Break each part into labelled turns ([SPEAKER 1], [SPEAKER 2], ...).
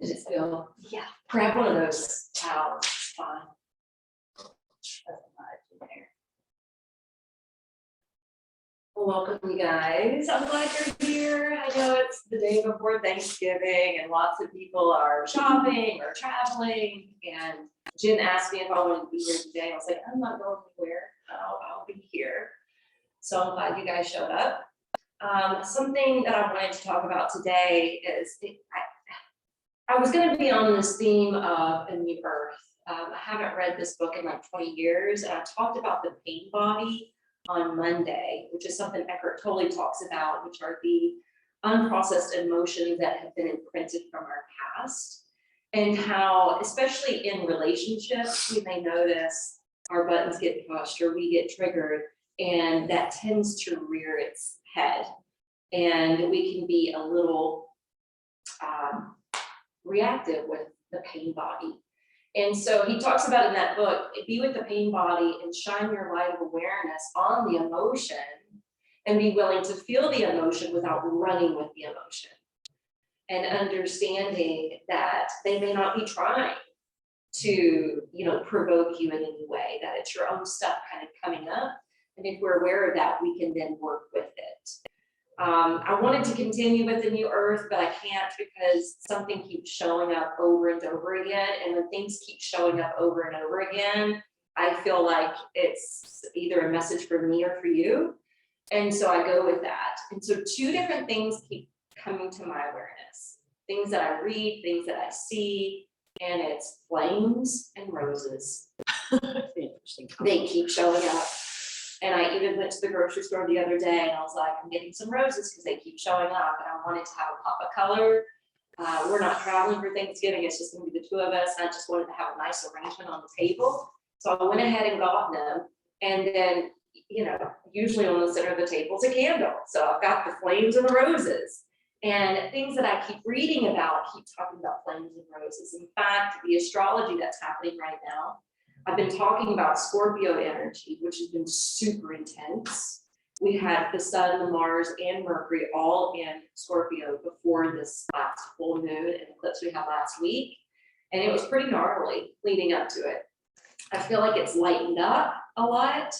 [SPEAKER 1] Did it feel?
[SPEAKER 2] Yeah.
[SPEAKER 1] Grab one of those towels, it's fine. Doesn't matter in there. Well, welcome, you guys. I'm glad you're here. I know it's the day before Thanksgiving and lots of people are shopping or traveling. And Jen asked me if I wanted to be here today. I was like, I'm not going anywhere. I'll be here. So I'm glad you guys showed up. Something that I wanted to talk about today is I was going to be on this theme of a new earth. I haven't read this book in like 20 years, and I talked about the pain body on Monday, which is something Eckhart Tolle talks about, which are the unprocessed emotions that have been imprinted from our past, and how, especially in relationships, we may notice our buttons get pushed or we get triggered, and that tends to rear its head, and we can be a little reactive with the pain body. And so he talks about in that book, be with the pain body and shine your light of awareness on the emotion and be willing to feel the emotion without running with the emotion. And understanding that they may not be trying to, provoke you in any way, that it's your own stuff kind of coming up. And if we're aware of that, we can then work with it. I wanted to continue with the new earth, but I can't because something keeps showing up over and over again. And when things keep showing up over and over again, I feel like it's either a message for me or for you. And so I go with that. And so two different things keep coming to my awareness. Things that I read, things that I see, and it's flames and roses. They keep showing up. And I even went to the grocery store the other day and I was like, I'm getting some roses because they keep showing up and I wanted to have a pop of color. We're not traveling for Thanksgiving. It's just going to be the two of us. And I just wanted to have a nice arrangement on the table. So I went ahead and got them. And then, usually on the center of the table is a candle. So I've got the flames and the roses. And things that I keep reading about keep talking about flames and roses. In fact, the astrology that's happening right now, I've been talking about Scorpio energy, which has been super intense. We had the Sun, the Mars, and Mercury all in Scorpio before this last full moon and eclipse we had last week. And it was pretty gnarly leading up to it. I feel like it's lightened up a lot.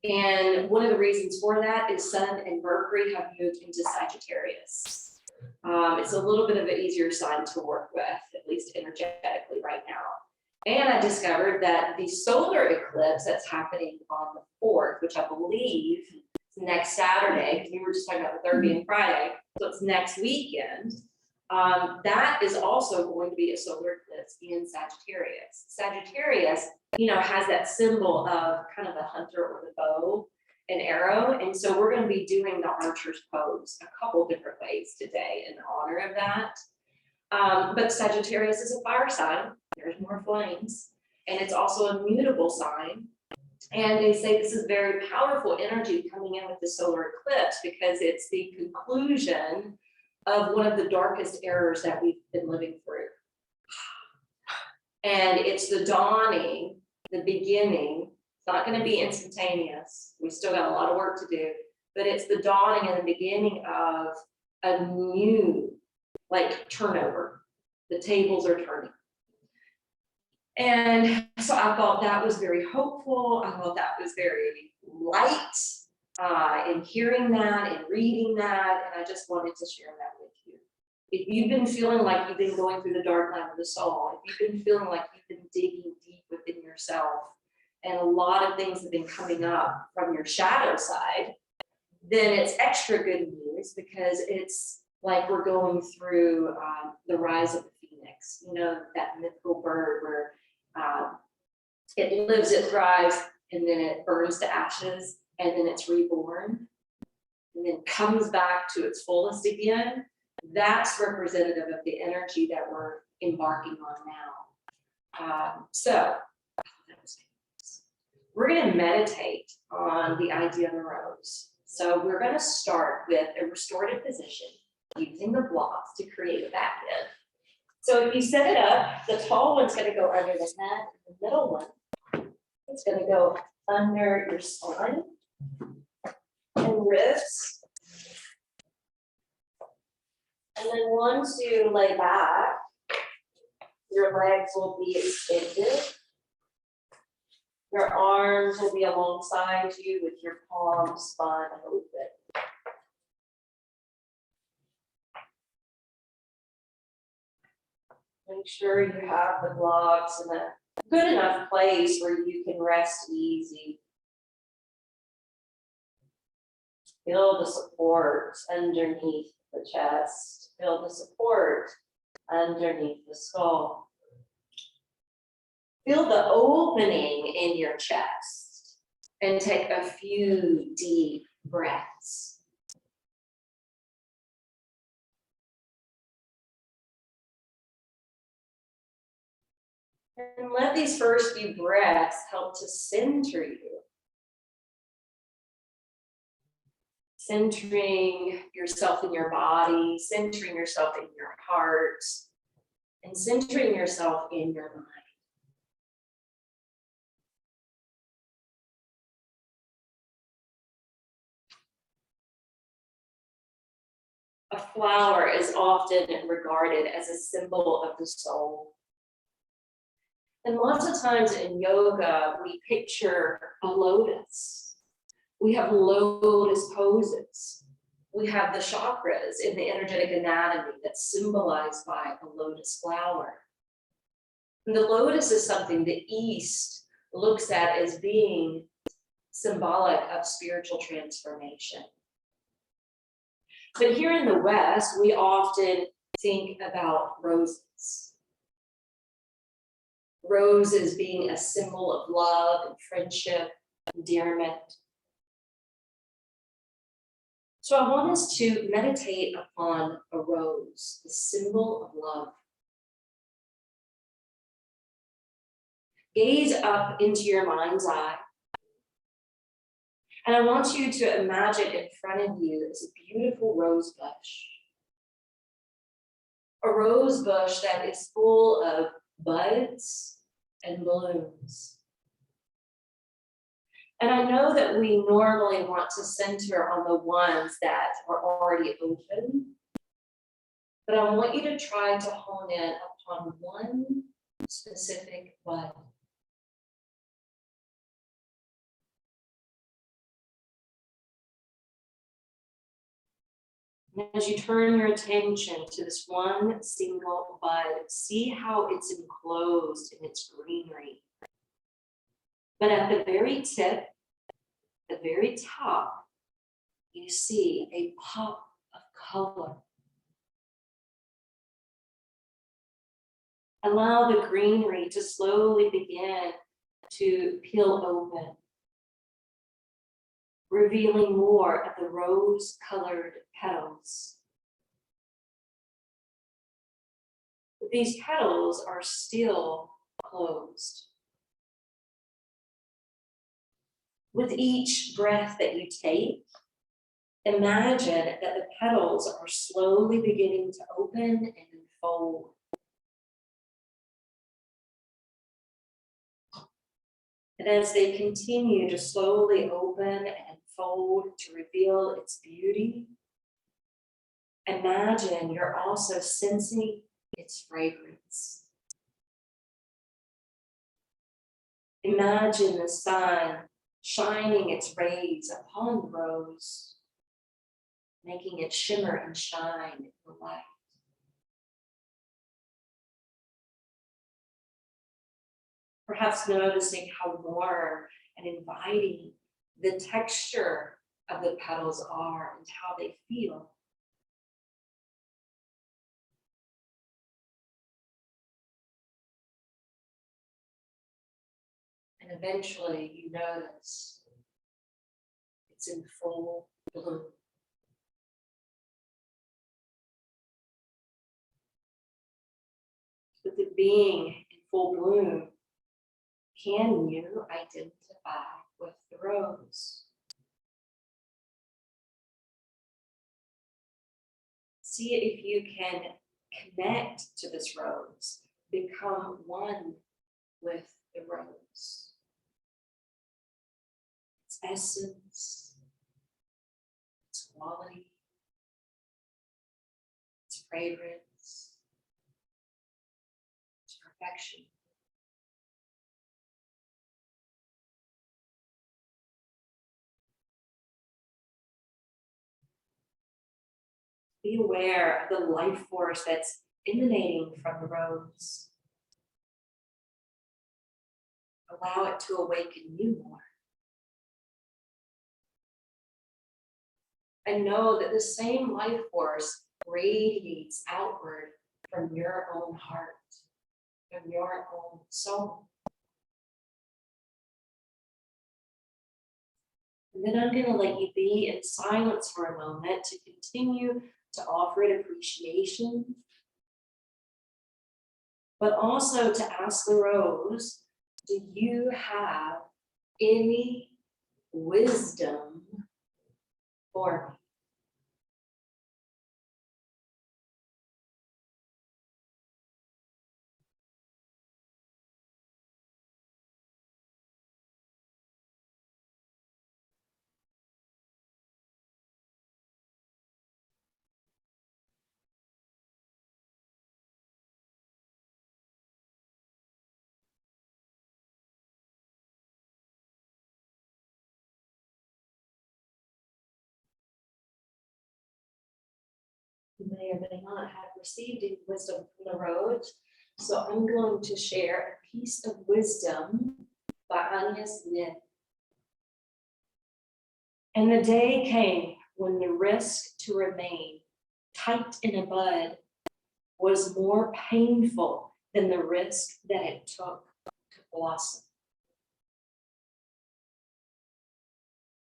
[SPEAKER 1] And one of the reasons for that is Sun and Mercury have moved into Sagittarius. It's a little bit of an easier sign to work with, at least energetically right now. And I discovered that the solar eclipse that's happening on the 4th, which I believe is next Saturday, because we were just talking about the 3rd being Friday, so it's next weekend, that is also going to be a solar eclipse in Sagittarius. Sagittarius, has that symbol of kind of the hunter or the bow and arrow. And so we're going to be doing the archer's pose a couple different ways today in honor of that. But Sagittarius is a fire sign. There's more flames, and it's also a mutable sign. And they say this is very powerful energy coming in with the solar eclipse because it's the conclusion of one of the darkest eras that we've been living through. And it's the dawning, the beginning. It's not going to be instantaneous. We still got a lot of work to do, but it's the dawning and the beginning of a new, turnover. The tables are turning. And so I thought that was very hopeful. I thought that was very light in hearing that and reading that. And I just wanted to share that with you. If you've been feeling like you've been going through the dark night of the soul, if you've been feeling like you've been digging deep within yourself, and a lot of things have been coming up from your shadow side, then it's extra good news because it's like we're going through the rise of the phoenix, that mythical bird where it lives, it thrives, and then it burns to ashes, and then it's reborn, and then comes back to its fullest again. That's representative of the energy that we're embarking on now. So we're going to meditate on the idea of the rose. So we're going to start with a restorative position using the blocks to create a back bend. So if you set it up, the tall one's going to go under the head, the middle one, it's going to go under your spine and wrists. And then once you lay back, Your legs will be extended. Your arms will be alongside you with your palms spun open. Make sure you have the blocks in a good enough place where you can rest easy. Feel the support underneath the chest. Feel the support underneath the skull. Feel the opening in your chest and take a few deep breaths. And let these first few breaths help to center you. Centering yourself in your body, centering yourself in your heart, and centering yourself in your mind. A flower is often regarded as a symbol of the soul. And lots of times in yoga, we picture a lotus. We have lotus poses. We have the chakras in the energetic anatomy that's symbolized by a lotus flower. And the lotus is something the East looks at as being symbolic of spiritual transformation. But here in the West, we often think about roses. Roses being a symbol of love and friendship, endearment. So I want us to meditate upon a rose, the symbol of love. Gaze up into your mind's eye. And I want you to imagine in front of you is a beautiful rose bush. A rose bush that is full of buds and blooms. And I know that we normally want to center on the ones that are already open, but I want you to try to hone in upon one specific bud. As you turn your attention to this one single bud, see how it's enclosed in its greenery. But at the very tip, the very top, you see a pop of color. Allow the greenery to slowly begin to peel open, revealing more of the rose-colored petals. But these petals are still closed. With each breath that you take, imagine that the petals are slowly beginning to open and unfold. And as they continue to slowly open and fold to reveal its beauty, imagine you're also sensing its fragrance. Imagine the sun shining its rays upon the rose, making it shimmer and shine in the light. Perhaps noticing how warm and inviting the texture of the petals are and how they feel. And eventually you notice it's in full bloom. With it being in full bloom, can you identify with the rose? See if you can connect to this rose, become one with the rose. Its essence, its quality, its fragrance, its perfection. Be aware of the life force that's emanating from the rose. Allow it to awaken you more. And know that the same life force radiates outward from your own heart, from your own soul. And then I'm going to let you be in silence for a moment to continue to offer it appreciation, but also to ask the rose, do you have any wisdom for me? You may or may not have received any wisdom from the rose, so I'm going to share a piece of wisdom by Agnes Lin. And the day came when the risk to remain tight in a bud was more painful than the risk that it took to blossom.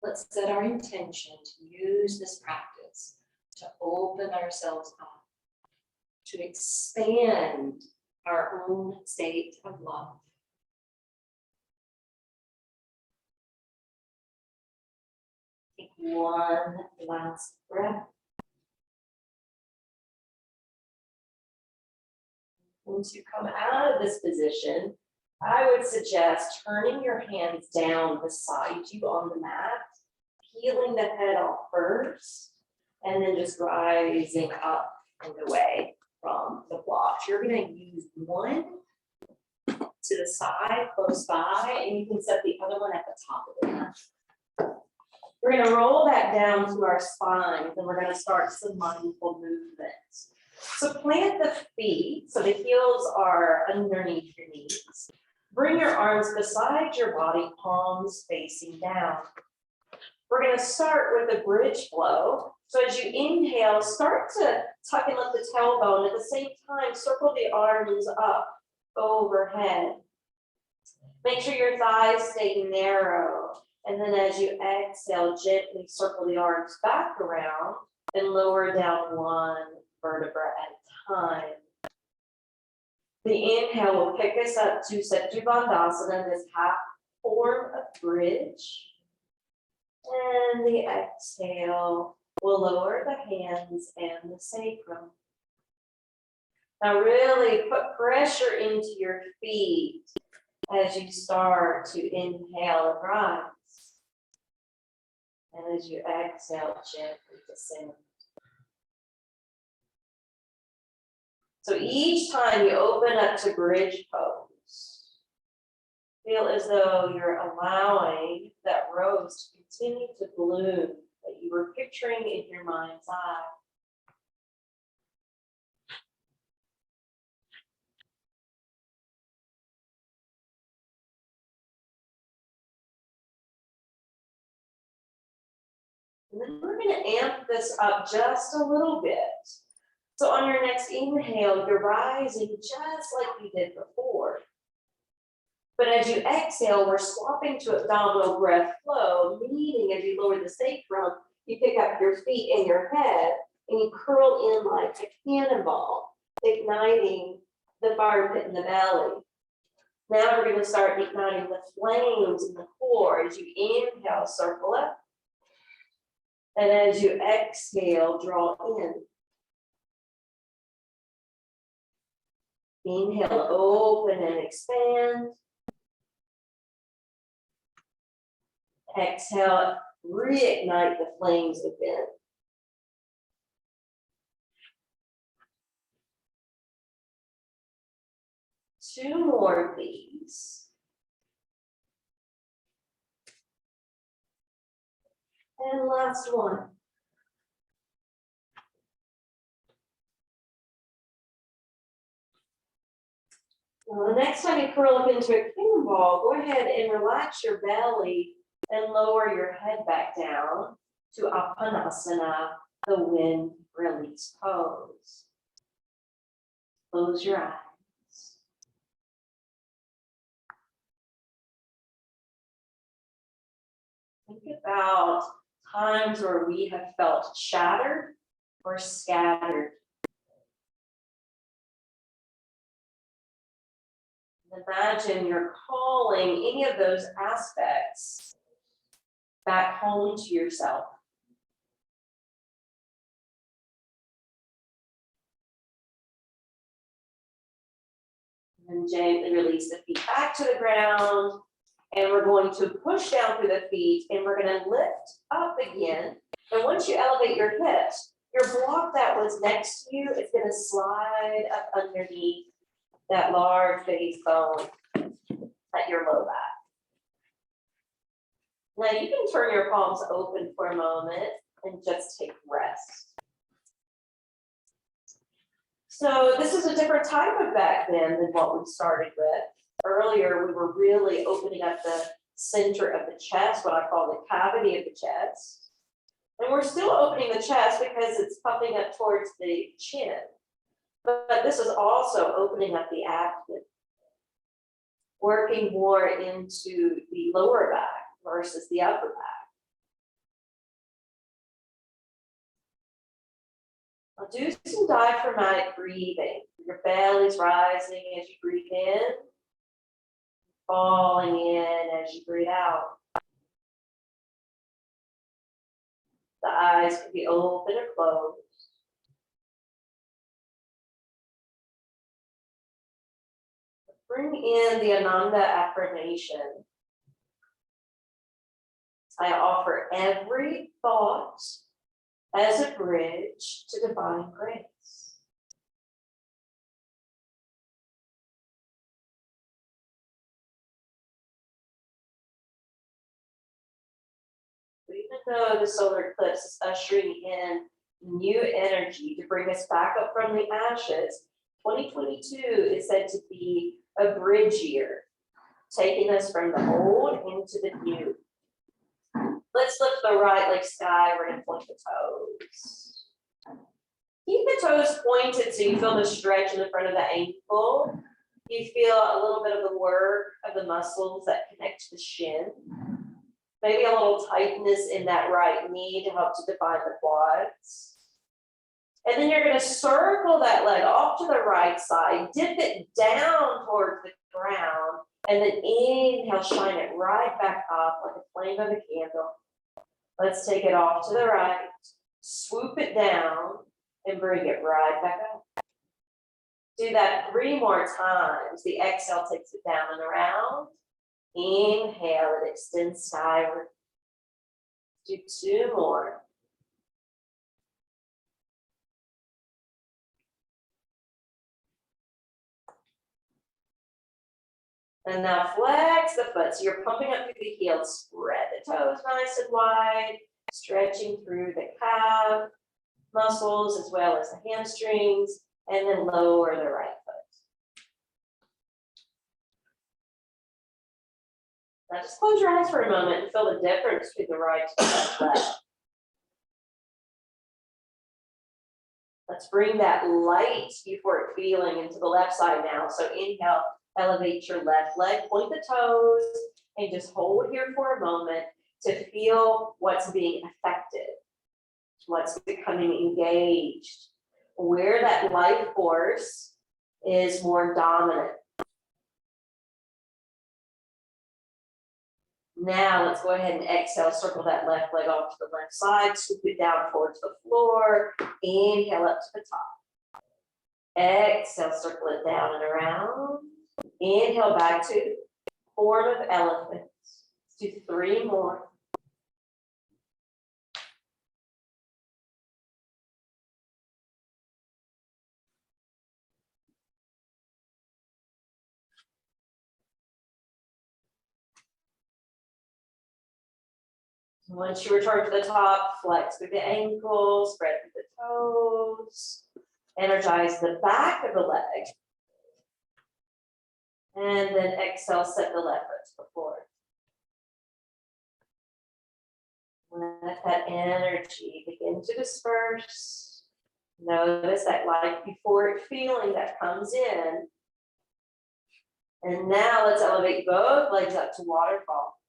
[SPEAKER 1] Let's set our intention to use this practice to open ourselves up, to expand our own state of love. Take one last breath. Once you come out of this position, I would suggest turning your hands down beside you on the mat, peeling the head off first, and then just rising up and away from the blocks. You're going to use one to the side, close by, and you can set the other one at the top of the mat. We're going to roll that down to our spines, and we're going to start some mindful movements. So plant the feet, so the heels are underneath your knees. Bring your arms beside your body, palms facing down. We're going to start with a bridge flow. So as you inhale, start to tuck and lift the tailbone. At the same time, circle the arms up overhead. Make sure your thighs stay narrow. And then as you exhale, gently circle the arms back around and lower down one vertebra at a time. The inhale will pick us up to Setu Bandhasana, this half form of bridge. And the exhale will lower the hands and the sacrum. Now really put pressure into your feet as you start to inhale and rise. And as you exhale, gently descend. So each time you open up to bridge pose, feel as though you're allowing that rose to continue to bloom that you were picturing in your mind's eye. And then we're going to amp this up just a little bit. So on your next inhale, you're rising just like you did before. But as you exhale, we're swapping to abdominal breath flow, meaning as you lower the sacrum, you pick up your feet and your head, and you curl in like a cannonball, igniting the fire pit in the belly. Now we're going to start igniting the flames in the core. As you inhale, circle up. And as you exhale, draw in. Inhale, open and expand. Exhale, reignite the flames within. 2 more of these. And last one. Now, the next time you curl up into a king ball, go ahead and relax your belly and lower your head back down to Apanasana, the wind release pose. Close your eyes. Think about times where we have felt shattered or scattered. Imagine you're calling any of those aspects back home to yourself. And gently release the feet back to the ground. And we're going to push down through the feet and we're going to lift up again. And once you elevate your hips, your block that was next to you is going to slide up underneath that large base bone at your low back. Now you can turn your palms open for a moment and just take rest. So this is a different type of back bend than what we started with. Earlier, we were really opening up the center of the chest, what I call the cavity of the chest. And we're still opening the chest because it's puffing up towards the chin. But this is also opening up the abdomen, working more into the lower back versus the upper back. Now do some diaphragmatic breathing. Your belly's rising as you breathe in, falling in as you breathe out. The eyes can be open or closed. Bring in the Ananda affirmation. I offer every thought as a bridge to divine grace. Even though the solar eclipse is ushering in new energy to bring us back up from the ashes, 2022 is said to be a bridge year, taking us from the old into the new. Let's lift the right leg sky. We're going to point the toes. Keep the toes pointed so you feel the stretch in the front of the ankle. You feel a little bit of the work of the muscles that connect to the shin. Maybe a little tightness in that right knee to help to define the quads. And then you're going to circle that leg off to the right side, dip it down towards the ground, and then inhale, shine it right back up like a flame of a candle. Let's take it off to the right, swoop it down, and bring it right back up. Do that 3 more times. The exhale takes it down and around. Inhale, it extends skyward. Do 2 more. And now flex the foot. So you're pumping up through the heel. Spread the toes nice and wide, stretching through the calf muscles as well as the hamstrings, and then lower the right foot. Now just close your eyes for a moment and feel the difference between the right and the left. Let's bring that light euphoric feeling into the left side now. So inhale, elevate your left leg, point the toes, and just hold here for a moment to feel what's being affected, what's becoming engaged, where that life force is more dominant. Now let's go ahead and exhale, circle that left leg off to the left side, swoop it down towards the floor, inhale up to the top. Exhale, circle it down and around. Inhale back to form of elephant. Let's do 3 more. Once you return to the top, flex through the ankles, spread through the toes, energize the back of the leg. And then exhale, set the left foot to the floor. Let that energy begin to disperse. Notice that light euphoric feeling that comes in. And now let's elevate both legs up to waterfall.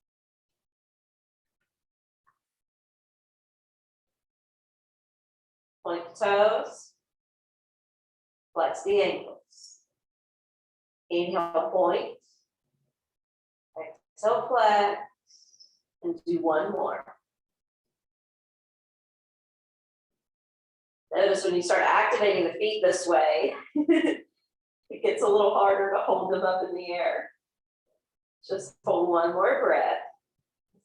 [SPEAKER 1] Point the toes. Flex the ankles. Inhale, point. Exhale, flex. And do one more. Notice when you start activating the feet this way, it gets a little harder to hold them up in the air. Just hold one more breath.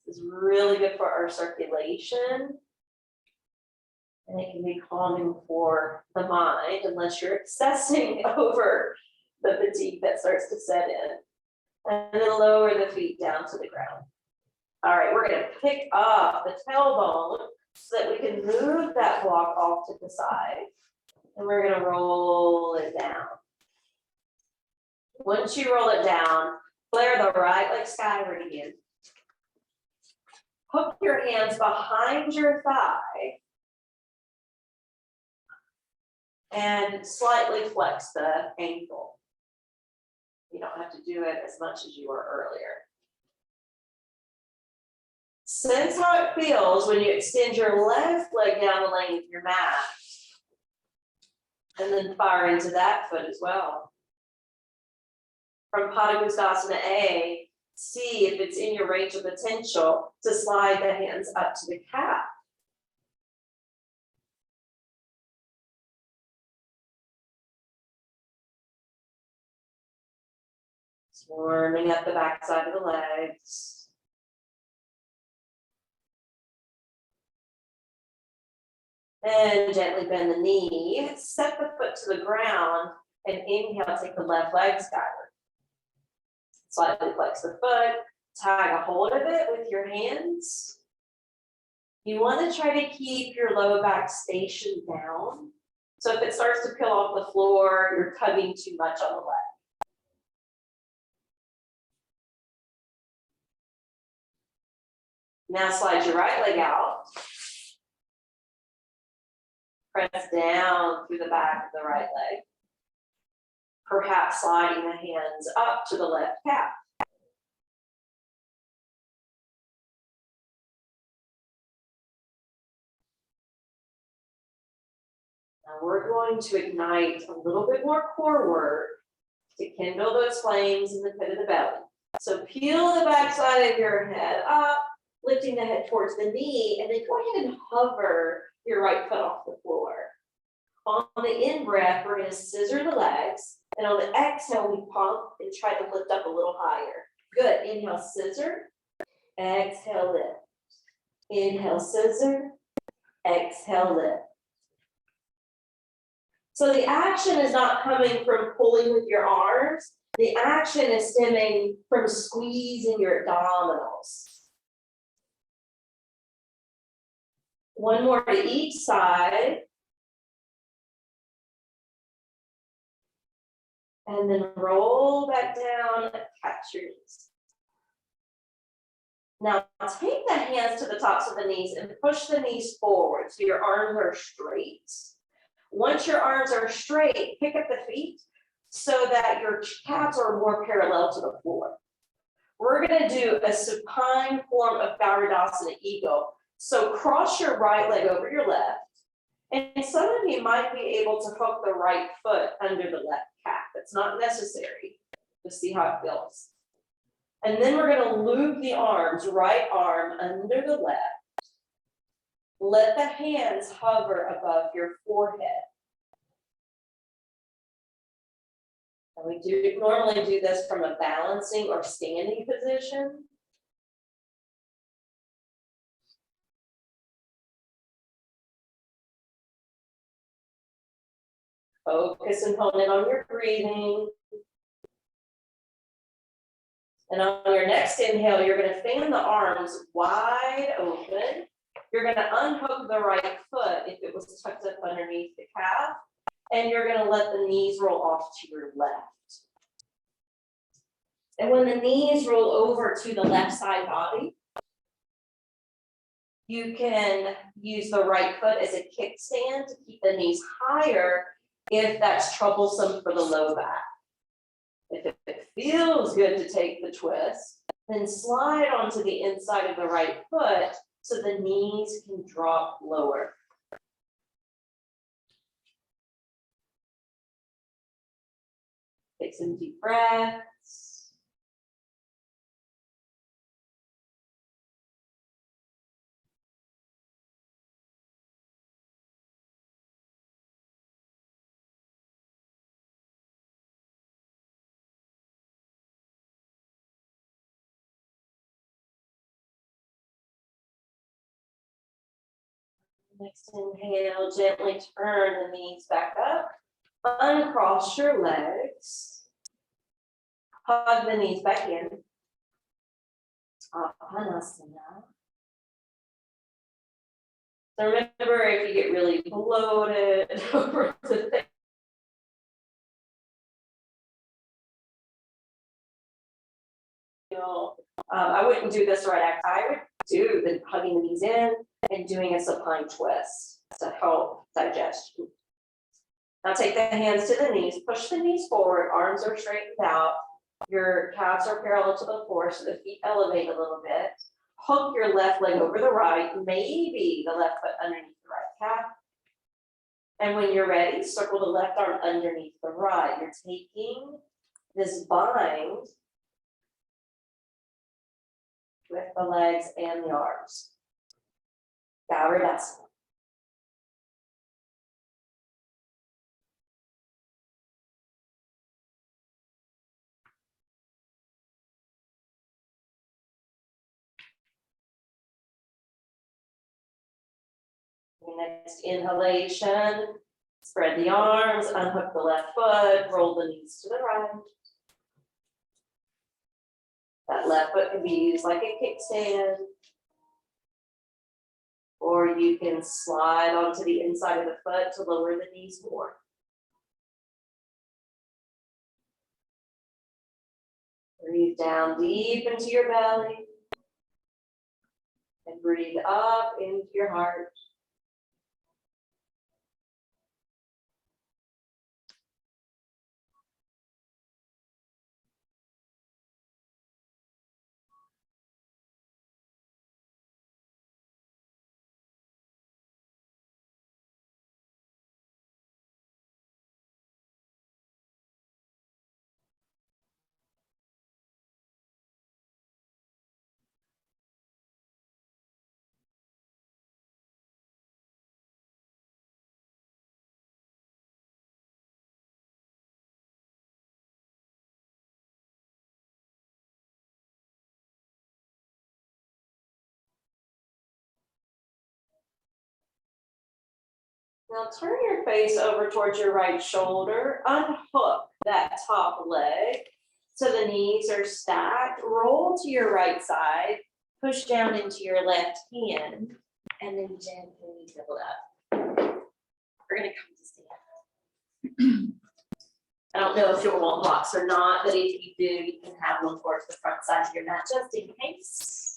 [SPEAKER 1] This is really good for our circulation. And it can be calming for the mind unless you're obsessing over the fatigue that starts to set in. And then lower the feet down to the ground. All right, we're going to pick up the tailbone so that we can move that block off to the side. And we're going to roll it down. Once you roll it down, flare the right leg skyward again. Hook your hands behind your thigh. And slightly flex the ankle. You don't have to do it as much as you were earlier. Sense how it feels when you extend your left leg down the length of your mat. And then fire into that foot as well. From Padangusthasana A, see if it's in your range of potential to slide the hands up to the calf. Warming up the back side of the legs. Then gently bend the knee, set the foot to the ground, and inhale, take the left leg skyward. Slightly flex the foot, tag a hold of it with your hands. You want to try to keep your low back stationed down. So if it starts to peel off the floor, you're tugging too much on the leg. Now slide your right leg out. Press down through the back of the right leg. Perhaps sliding the hands up to the left calf. Now we're going to ignite a little bit more core work to kindle those flames in the pit of the belly. So peel the back side of your head up, lifting the head towards the knee, and then go ahead and hover your right foot off the floor. On the in-breath, we're going to scissor the legs, and on the exhale, we pump and try to lift up a little higher. Good. Inhale, scissor. Exhale, lift. Inhale, scissor. Exhale, lift. So the action is not coming from pulling with your arms. The action is stemming from squeezing your abdominals. One more to each side. And then roll back down and catch your knees. Now take the hands to the tops of the knees and push the knees forward so your arms are straight. Once your arms are straight, pick up the feet so that your calves are more parallel to the floor. We're going to do a supine form of Garudasana Eagle. So cross your right leg over your left. And some of you might be able to hook the right foot under the left calf. It's not necessary. Just see how it feels. And then we're going to loop the arms, right arm under the left. Let the hands hover above your forehead. And we do normally do this from a balancing or standing position. Focus and hone in on your breathing. And on your next inhale, you're going to fan the arms wide open. You're going to unhook the right foot if it was tucked up underneath the calf. And you're going to let the knees roll off to your left. And when the knees roll over to the left side body, you can use the right foot as a kickstand to keep the knees higher if that's troublesome for the low back. If it feels good to take the twist, then slide onto the inside of the right foot so the knees can drop lower. Take some deep breaths. Next inhale, gently turn the knees back up. Uncross your legs. Hug the knees back in. Appanasana. So remember, if you get really bloated over the thing, I wouldn't do this right after. I would do the hugging the knees in and doing a supine twist to help digestion. Now take the hands to the knees, push the knees forward, arms are straightened out, your calves are parallel to the floor, so the feet elevate a little bit. Hook your left leg over the right, maybe the left foot underneath the right calf. And when you're ready, circle the left arm underneath the right. You're taking this bind with the legs and the arms. Gavardasana. Next inhalation, spread the arms, unhook the left foot, roll the knees to the right. That left foot can be used like a kickstand, or you can slide onto the inside of the foot to lower the knees more. Breathe down deep into your belly and breathe up into your heart. Now turn your face over towards your right shoulder, unhook that top leg so the knees are stacked, roll to your right side, push down into your left hand, and then gently double up. We're gonna come to stand. I don't know if you'll want blocks or not, but if you do, you can have them towards the front side of your mat just in case.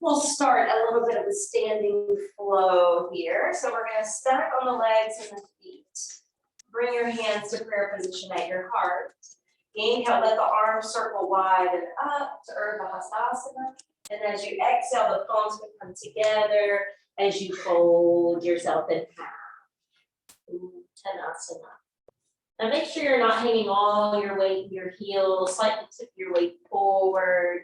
[SPEAKER 1] We'll start a little bit of a standing flow here. So we're going to stack on the legs and the feet. Bring your hands to prayer position at your heart. Inhale, let the arms circle wide and up to Urdhva Hastasana. And as you exhale, the palms will come together as you fold yourself in half. Uttanasana. Now make sure you're not hanging all your weight in your heels. Slightly tip your weight forward.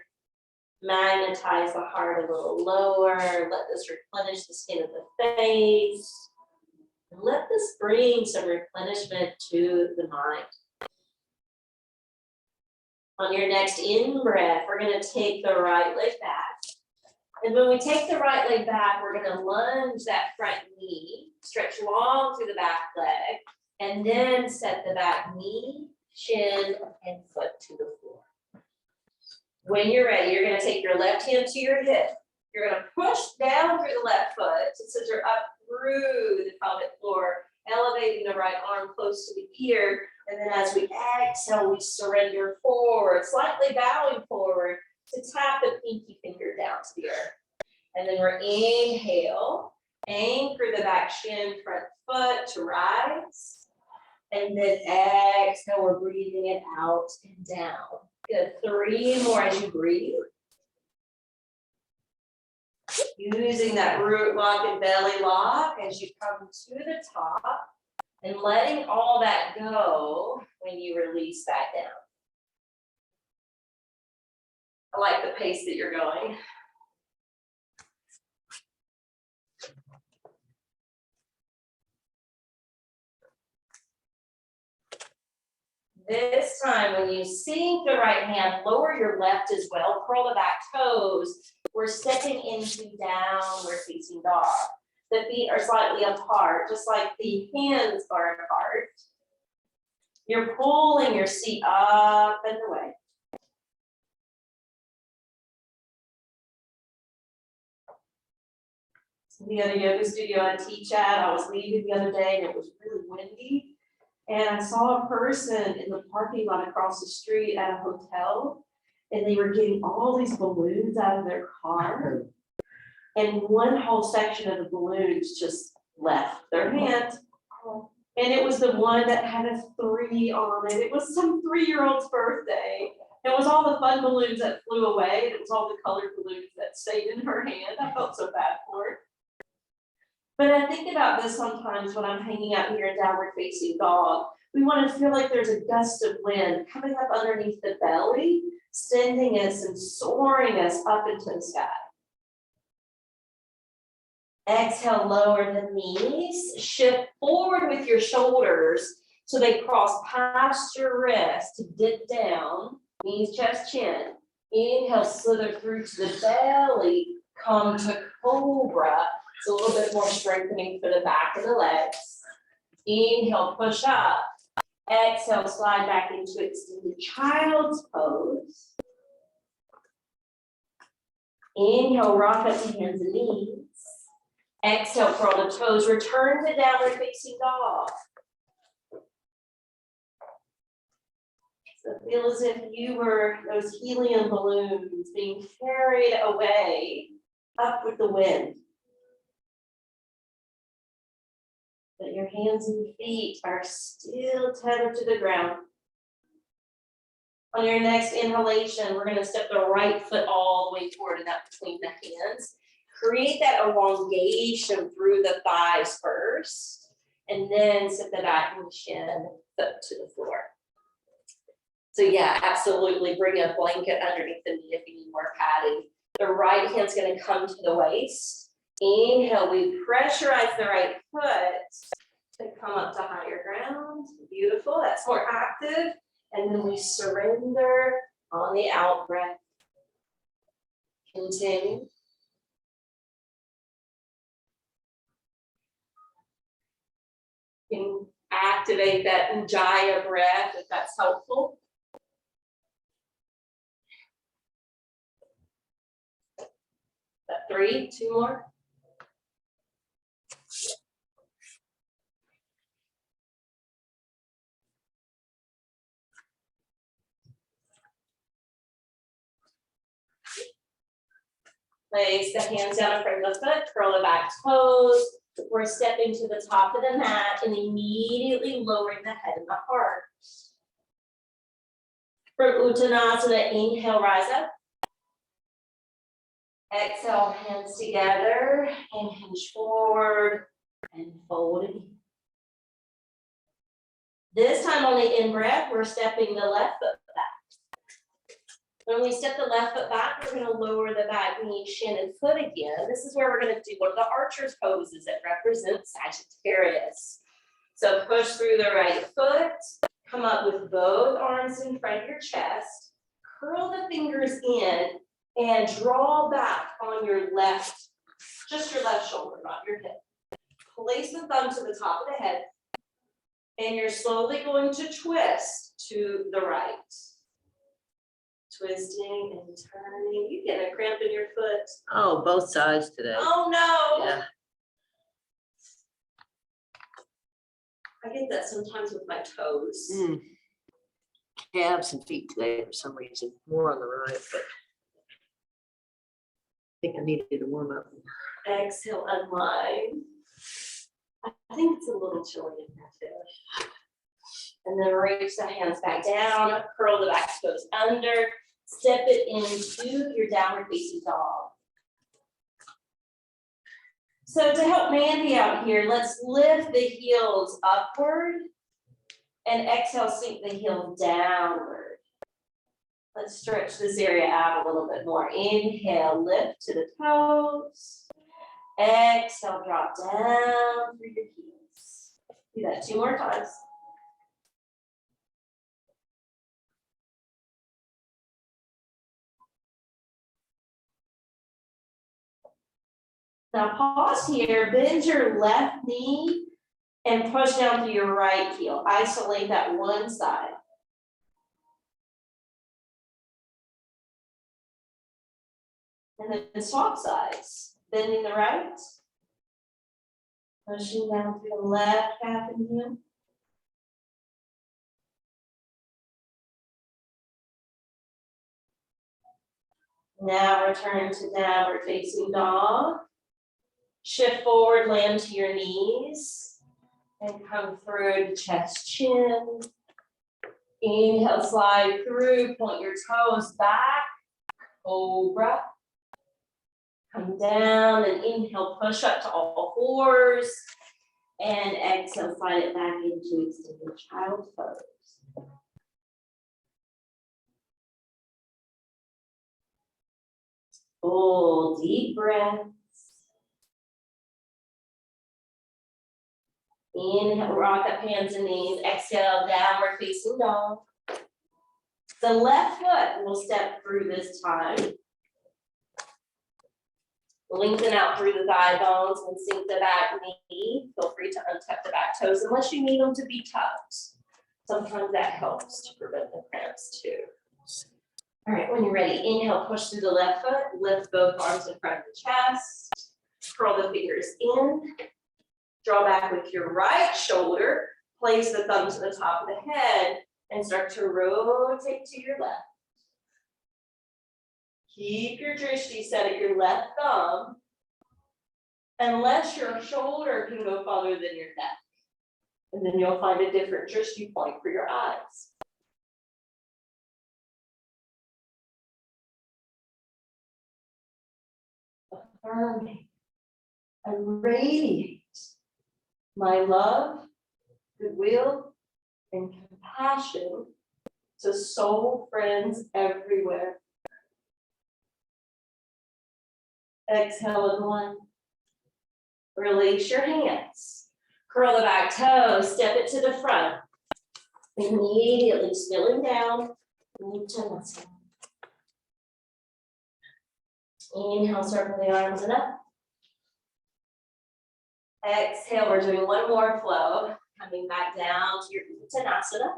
[SPEAKER 1] Magnetize the heart a little lower. Let this replenish the skin of the face. And let this bring some replenishment to the mind. On your next in-breath, we're going to take the right leg back. And when we take the right leg back, we're going to lunge that front knee, stretch long through the back leg, and then set the back knee, shin, and foot to the floor. When you're ready, you're gonna take your left hand to your hip. You're gonna push down through the left foot so you're up through the pelvic floor, elevating the right arm close to the ear. And then as we exhale, we surrender forward, slightly bowing forward to tap the pinky finger down to the earth. And then we're inhale, anchor the back shin, front foot to rise. And then exhale, we're breathing it out and down. Good, 3 more as you breathe. Using that root lock and belly lock as you come to the top and letting all that go when you release back down. I like the pace that you're going. This time, when you sink the right hand, lower your left as well, curl the back toes. We're stepping into downward facing dog. The feet are slightly apart, just like the hands are apart. You're pulling your seat up and away. The other yoga studio I teach at, I was leaving the other day and it was really windy. And I saw a person in the parking lot across the street at a hotel, and they were getting all these balloons out of their car. And one whole section of the balloons just left their hand. And it was the one that had a 3 on it. It was some 3-year-old's birthday. It was all the fun balloons that flew away, and it was all the colored balloons that stayed in her hand. I felt so bad for her. But I think about this sometimes when I'm hanging out here in downward facing dog. We want to feel like there's a gust of wind coming up underneath the belly, sending us and soaring us up into the sky. Exhale, lower the knees, shift forward with your shoulders so they cross past your wrist to dip down, knees, chest, chin. Inhale, slither through to the belly, come to cobra. It's a little bit more strengthening for the back of the legs. Inhale, push up. Exhale, slide back into extended child's pose. Inhale, rock up to hands and knees. Exhale, curl the toes. Return to downward facing dog. So feel as if you were those helium balloons being carried away up with the wind. But your hands and feet are still tethered to the ground. On your next inhalation, we're going to step the right foot all the way forward and up between the hands. Create that elongation through the thighs first, and then sit the back and shin foot to the floor. So yeah, absolutely bring a blanket underneath the knee if you need more padding. The right hand's going to come to the waist. Inhale, we pressurize the right foot to come up to higher ground. Beautiful, that's more active. And then we surrender on the out breath. Continue. You can activate that Ujjayi breath if that's helpful. That 3, 2 more. Place the hands down in front of the foot, curl the back toes. We're stepping to the top of the mat and immediately lowering the head and the heart. From Uttanasana, inhale, rise up. Exhale, hands together and hinge forward and fold it in. This time on the in-breath, we're stepping the left foot back. When we step the left foot back, we're going to lower the back knee, shin, and foot again. This is where we're going to do one of the archer's poses that represents Sagittarius. So push through the right foot, come up with both arms in front of your chest, curl the fingers in, and draw back on your left, just your left shoulder, not your hip. Place the thumb to the top of the head, and you're slowly going to twist to the right. Twisting and turning. You get a cramp in your foot.
[SPEAKER 2] Oh, both sides today.
[SPEAKER 1] Oh no.
[SPEAKER 2] Yeah.
[SPEAKER 1] I get that sometimes with my toes.
[SPEAKER 2] Calves and feet today for some reason, more on the right, but I think I needed to warm up.
[SPEAKER 1] Exhale, unwind. I think it's a little chilly in here too. And then reach the hands back down, curl the back toes under, step it into your downward facing dog. So to help Mandy out here, let's lift the heels upward and exhale, sink the heel downward. Let's stretch this area out a little bit more. Inhale, lift to the toes. Exhale, drop down through your heels. Do that 2 more times. Now pause here, bend your left knee and push down through your right heel. Isolate that one side. And then swap sides. Bending the right. Pushing down through the left calf and heel. Now return to downward facing dog. Shift forward, land to your knees. And come through to chest, chin. Inhale, slide through, point your toes back. Cobra. Come down and inhale, push up to all fours. And exhale, slide it back into extended child pose. Full deep breaths. Inhale, rock up hands and knees. Exhale, downward facing dog. The left foot will step through this time. Lengthen out through the thigh bones and sink the back knee. Feel free to untuck the back toes unless you need them to be tucked. Sometimes that helps to prevent the cramps too. All right, when you're ready, inhale, push through the left foot, lift both arms in front of the chest, curl the fingers in, draw back with your right shoulder, place the thumb to the top of the head, and start to rotate to your left. Keep your drishti set at your left thumb, unless your shoulder can go farther than your neck. And then you'll find a different drishti point for your eyes. Affirming and radiate my love, goodwill, and compassion to soul friends everywhere. Exhale and one. Release your hands. Curl the back toes, step it to the front. Immediately spilling down. Uttanasana. Inhale, circle the arms and up. Exhale, we're doing one more flow. Coming back down to your Uttanasana.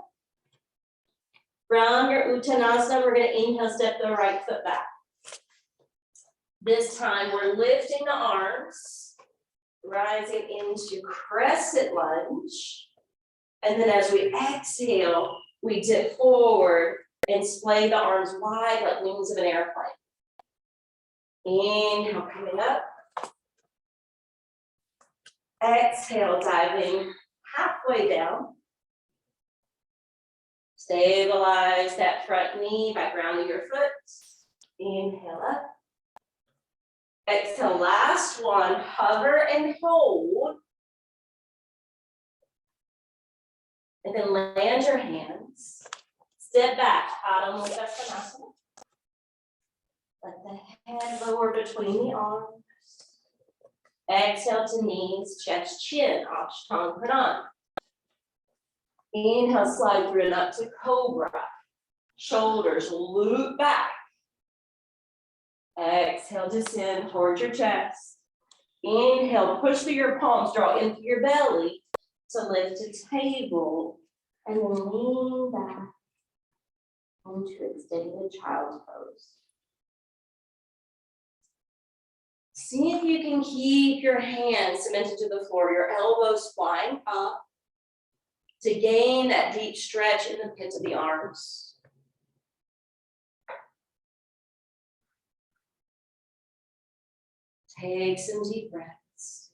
[SPEAKER 1] From your Uttanasana, we're going to inhale, step the right foot back. This time we're lifting the arms, rising into crescent lunge. And then as we exhale, we dip forward and splay the arms wide like wings of an airplane. Inhale, coming up. Exhale, diving halfway down. Stabilize that front knee by grounding your foot. Inhale up. Exhale, last one, hover and hold. And then land your hands. Step back, Adho Mukha Svanasana. Let the head lower between the arms. Exhale to knees, chest, chin, Ashtanga Pranayama. Inhale, slide through and up to Cobra. Shoulders loop back. Exhale, descend towards your chest. Inhale, push through your palms, draw into your belly to lift to table. And then lean back. into extended child's pose. See if you can keep your hands cemented to the floor, your elbows flying up to gain that deep stretch in the pits of the arms. Take some deep breaths.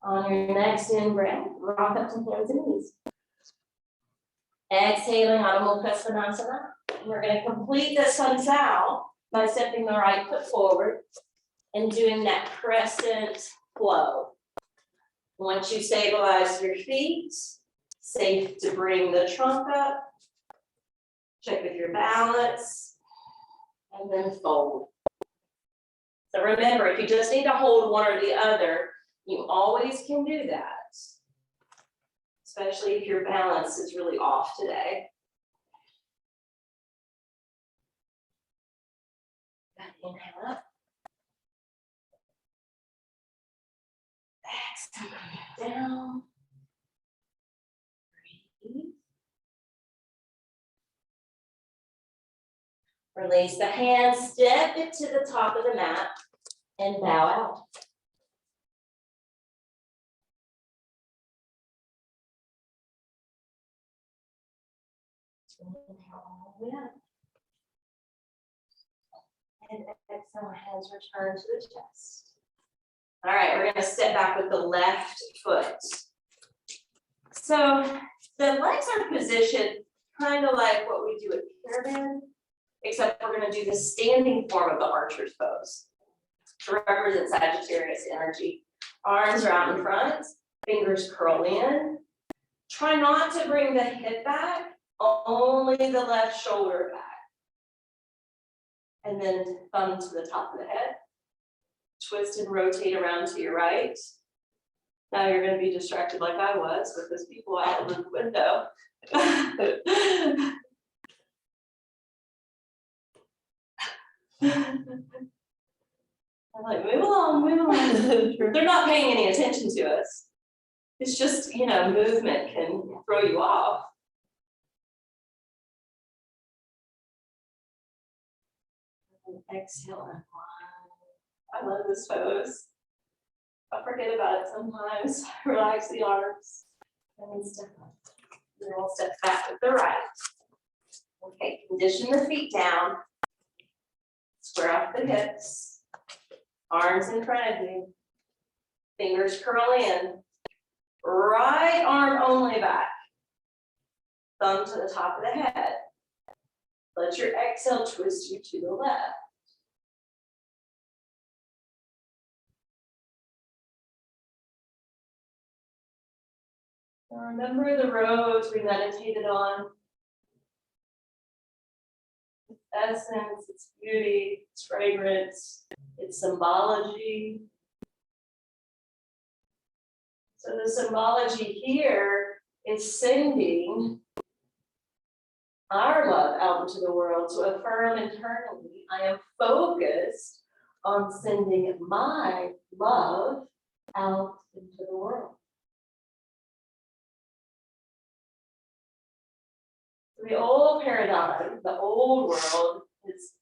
[SPEAKER 1] On your next in breath, rock up to hands and knees. Exhaling, Adho Mukha Svanasana. We're going to complete this sun sal by stepping the right foot forward and doing that crescent flow. Once you stabilize your feet, safe to bring the trunk up. Check with your balance, and then fold. So remember, if you just need to hold one or the other, you always can do that, especially if your balance is really off today. Inhale up. Exhale, come down. Breathe. Release the hands, step it to the top of the mat, and bow out. Inhale all the way up. And exhale, hands return to the chest. All right, we're gonna step back with the left foot. So the legs are positioned kind of like what we do at pyramid, except we're gonna do the standing form of the archer's pose to represent Sagittarius energy. Arms are out in front, fingers curl in. Try not to bring the hip back, only the left shoulder back. And then thumb to the top of the head. Twist and rotate around to your right. Now you're going to be distracted like I was with those people out the window. I'm like, move along, move along. They're not paying any attention to us. It's just, movement can throw you off. Exhale and I love this pose. I forget about it sometimes. Relax the arms and then step up. Then we'll step back with the right. Okay, condition the feet down. Square off the hips. Arms in front of you. Fingers curl in. Right arm only back. Thumb to the top of the head. Let your exhale twist you to the left. Now remember the roads we meditated on. Its essence, its beauty, its fragrance, its symbology. So the symbology here is sending our love out into the world to affirm internally. I am focused on sending my love out into the world. The old paradigm, the old world, is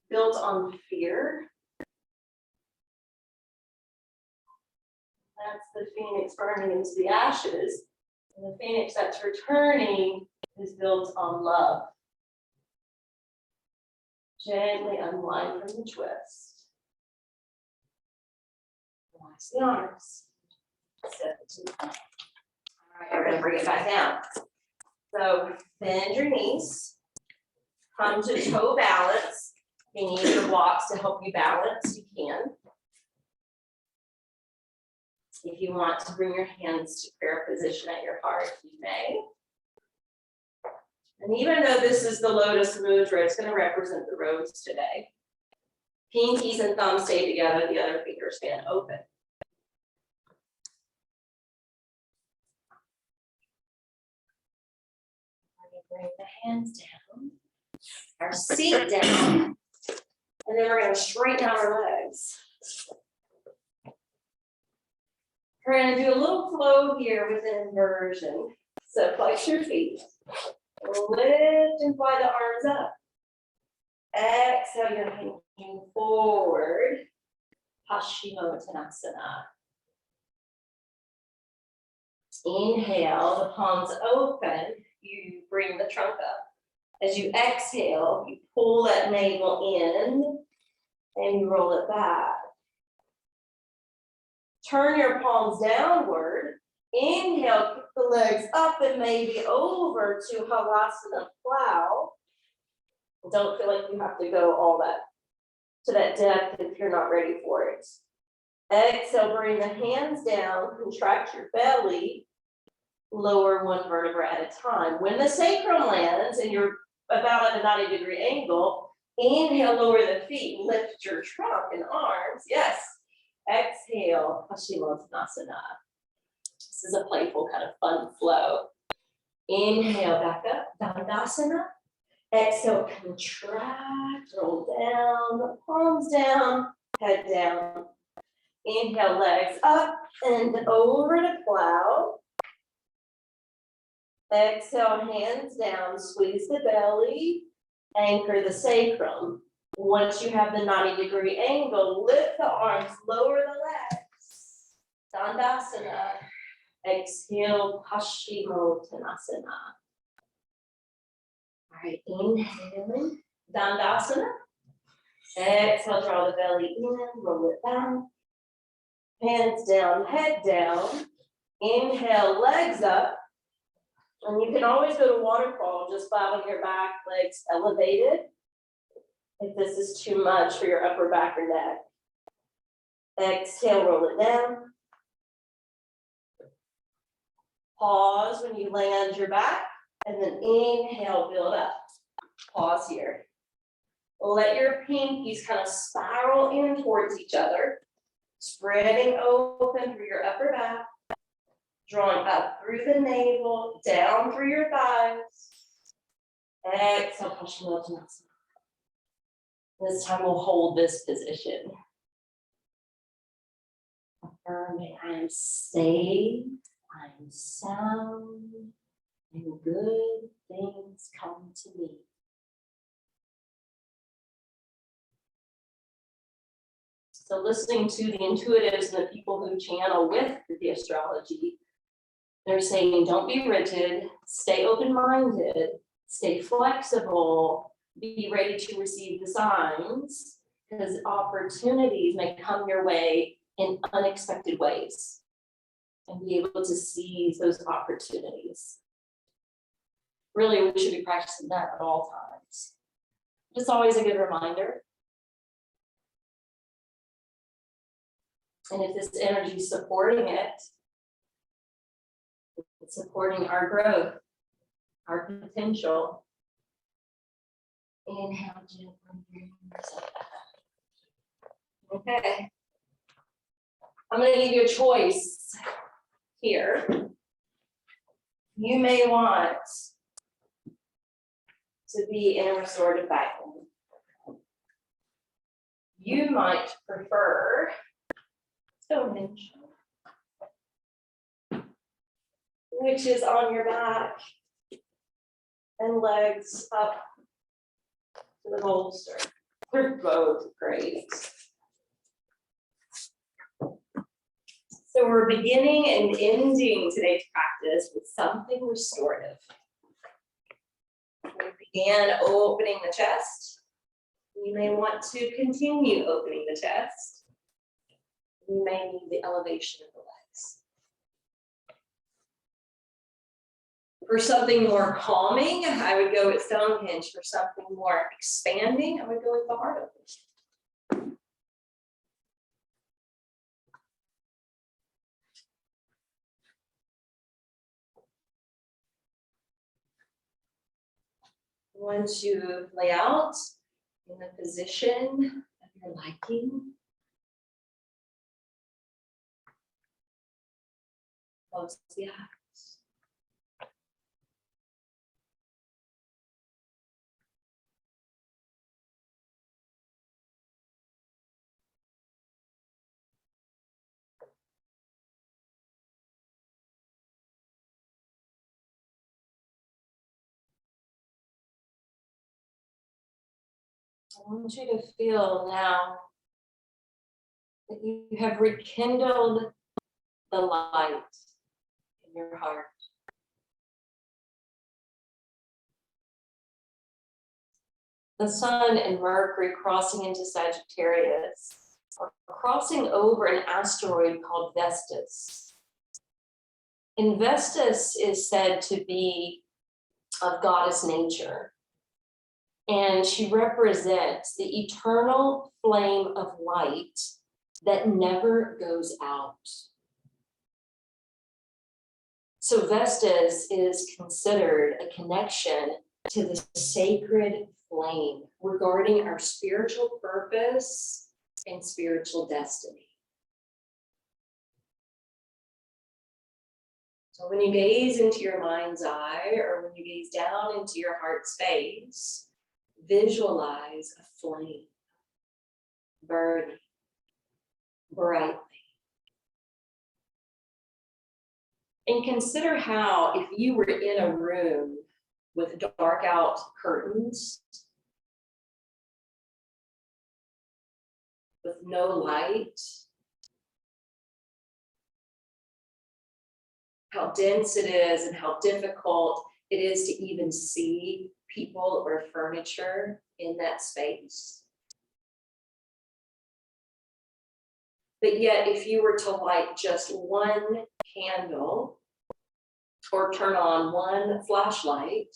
[SPEAKER 1] built on fear. That's the phoenix burning into the ashes. And the phoenix that's returning is built on love. Gently unwind from the twist. Relax the arms. Step it to the front. All right, we're going to bring it back down. So bend your knees. Come to toe balance. If you need your blocks to help you balance, you can. If you want to bring your hands to prayer position at your heart, you may. And even though this is the lotus mudra, it's going to represent the roads today. Pinkies and thumbs stay together, the other fingers stand open. Bring the hands down, our seat down, and then we're going to straighten out our legs. We're gonna do a little flow here with an inversion. So flex your feet. Lift and fly the arms up. Exhale, you're hanging forward. Paschimottanasana. Inhale, the palms open. You bring the trunk up. As you exhale, you pull that navel in and you roll it back. Turn your palms downward. Inhale, kick the legs up and maybe over to Halasana plow. Don't feel like you have to go all that to that depth if you're not ready for it. Exhale, bring the hands down, contract your belly, lower one vertebra at a time. When the sacrum lands and you're about at a 90-degree angle, inhale, lower the feet, lift your trunk and arms. Yes. Exhale, Paschimottanasana. This is a playful kind of fun flow. Inhale, back up, Dandasana. Exhale, contract, roll down, palms down, head down. Inhale, legs up and over to plow. Exhale, hands down, squeeze the belly, anchor the sacrum. Once you have the 90-degree angle, lift the arms, lower the legs. Dandasana. Exhale, Paschimottanasana. All right, inhaling, Dandasana. Exhale, draw the belly in, roll it down. Hands down, head down. Inhale, legs up. And you can always go to waterfall, just flat on your back, legs elevated. If this is too much for your upper back or neck. Exhale, roll it down. Pause when you land your back, and then inhale, build up. Pause here. Let your pinkies kind of spiral in towards each other, spreading open through your upper back, drawing up through the navel, down through your thighs. Exhale, Paschimottanasana. This time we'll hold this position. Affirming I am safe, I am sound, and good things come to me. So listening to the intuitives and the people who channel with the astrology, they're saying don't be rigid, stay open-minded, stay flexible, be ready to receive the signs, because opportunities may come your way in unexpected ways, and be able to seize those opportunities. Really, we should be practicing that at all times. It's always a good reminder. And if this energy is supporting it, it's supporting our growth, our potential. Inhale, gently bring yourself back. Okay. I'm going to give you a choice here. You may want to be in a restorative vacuum. You might prefer Stonehenge, which is on your back and legs up to the bolster. They're both great. So we're beginning and ending today's practice with something restorative. We began opening the chest. You may want to continue opening the chest. You may need the elevation of the legs. For something more calming, I would go with Stonehenge. For something more expanding, I would go with the heart opening. Once you lay out in the position of your liking, close the eyes. I want you to feel now that you have rekindled the light in your heart. The Sun and Mercury crossing into Sagittarius are crossing over an asteroid called Vestas. And Vestas is said to be of goddess nature. And she represents the eternal flame of light that never goes out. So Vestas is considered a connection to the sacred flame regarding our spiritual purpose and spiritual destiny. So when you gaze into your mind's eye, or when you gaze down into your heart space, visualize a flame burning brightly. And consider how, if you were in a room with dark out curtains, with no light, how dense it is and how difficult it is to even see people or furniture in that space. But yet, if you were to light just one candle or turn on one flashlight,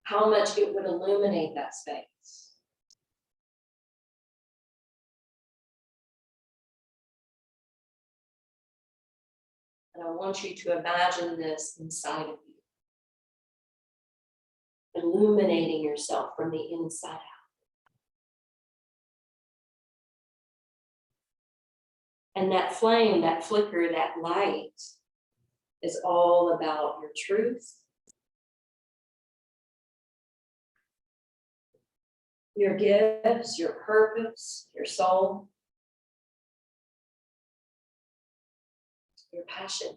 [SPEAKER 1] how much it would illuminate that space. And I want you to imagine this inside of you, illuminating yourself from the inside out. And that flame, that flicker, that light is all about your truth, your gifts, your purpose, your soul, your passion.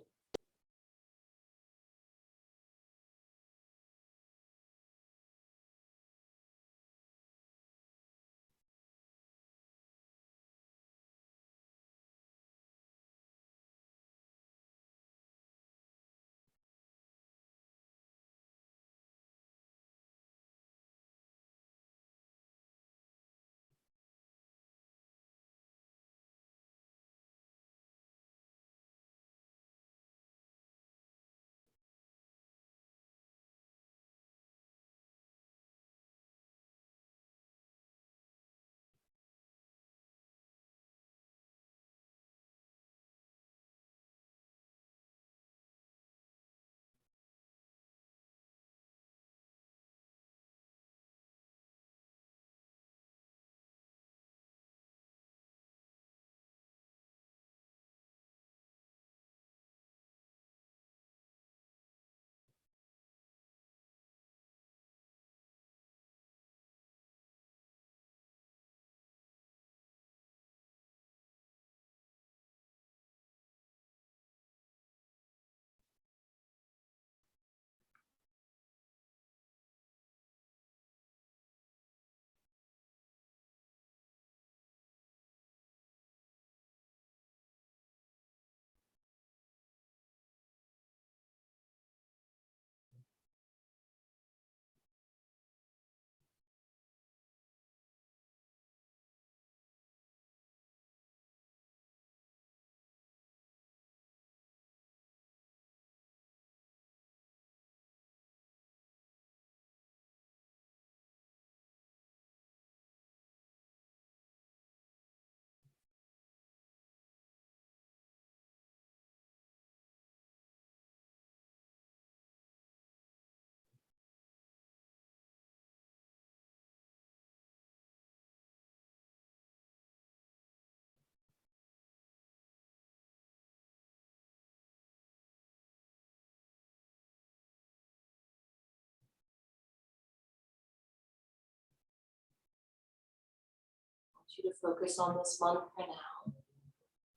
[SPEAKER 1] You to focus on this mantra now.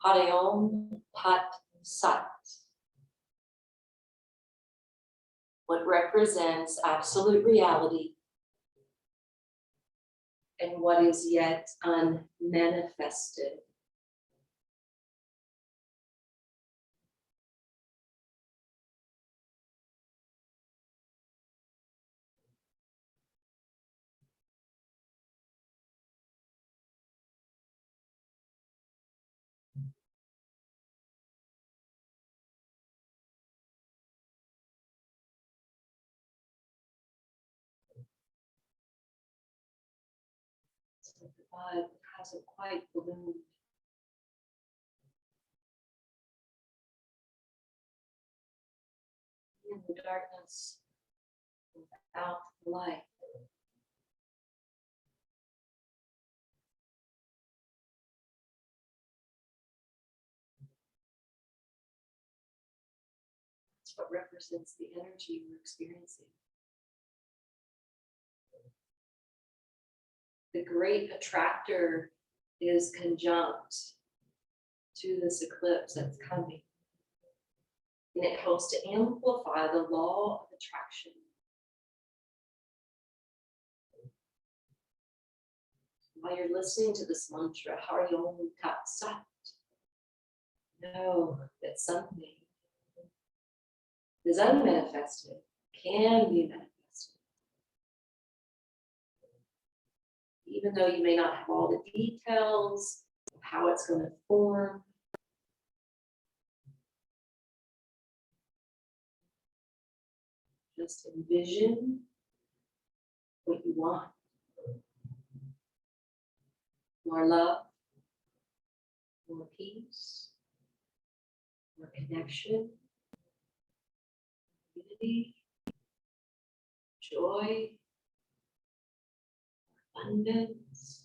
[SPEAKER 1] Hare Om Tat Sat. What represents absolute reality and what is yet unmanifested. It's like the vibe hasn't quite ballooned. In the darkness, without the light. That's what represents the energy we're experiencing. The great attractor is conjunct to this eclipse that's coming. And it helps to amplify the law of attraction. While you're listening to this mantra, Hari-Om Tat Sat, know that something is unmanifested, can be manifested. Even though you may not have all the details of how it's going to form, just envision what you want. More love, more peace, more connection, unity, joy, abundance.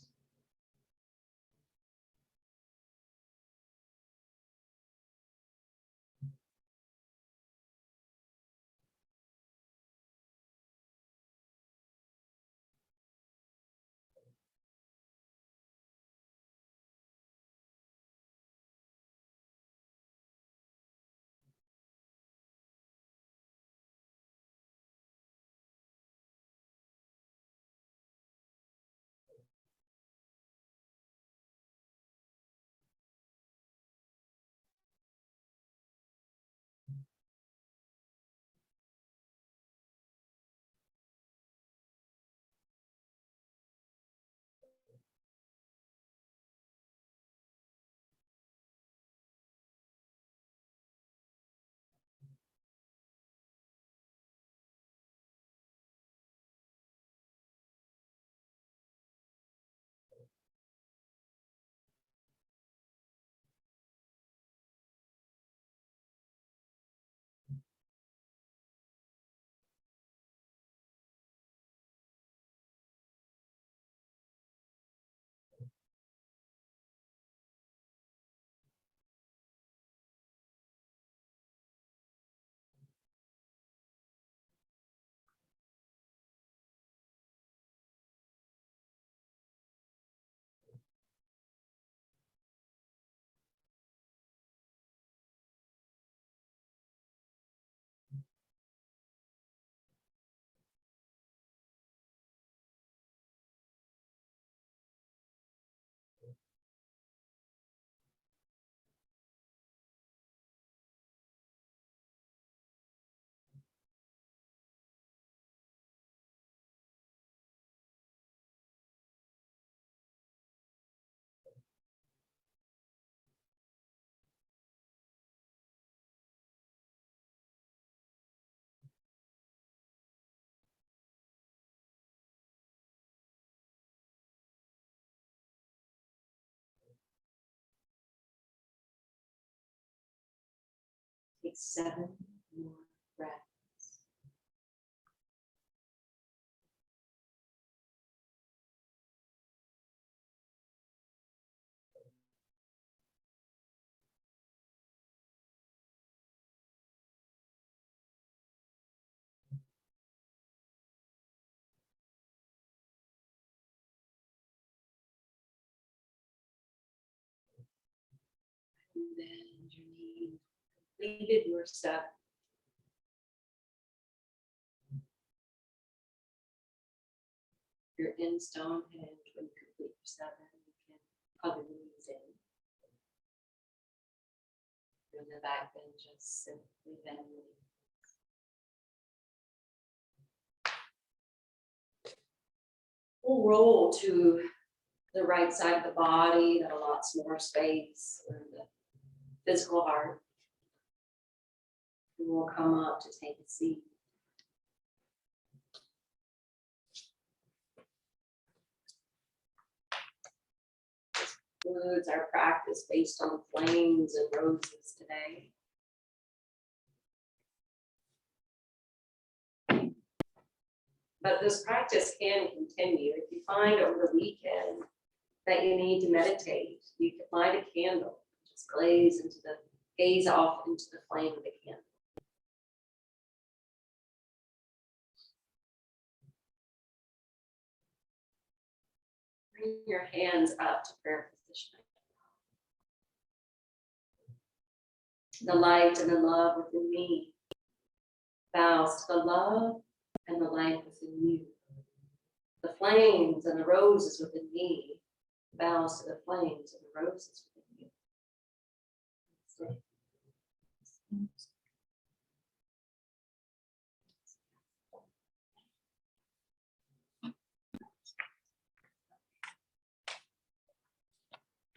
[SPEAKER 1] Take 7 more breaths. And then you completed your step. you're in Stonehenge, when you complete your 7, you can hug your knees in. You're in the back bench, just simply bend your knees. We'll roll to the right side of the body, that allots more space for the physical heart. And we'll come up to take a seat. Concludes our practice based on flames and roses today. But this practice can continue. If you find over the weekend that you need to meditate, you can light a candle, just gaze off into the flame of the candle. Bring your hands up to prayer position. The light and the love within me bows to the love and the light within you. The flames and the roses within me bows to the flames and the roses within you.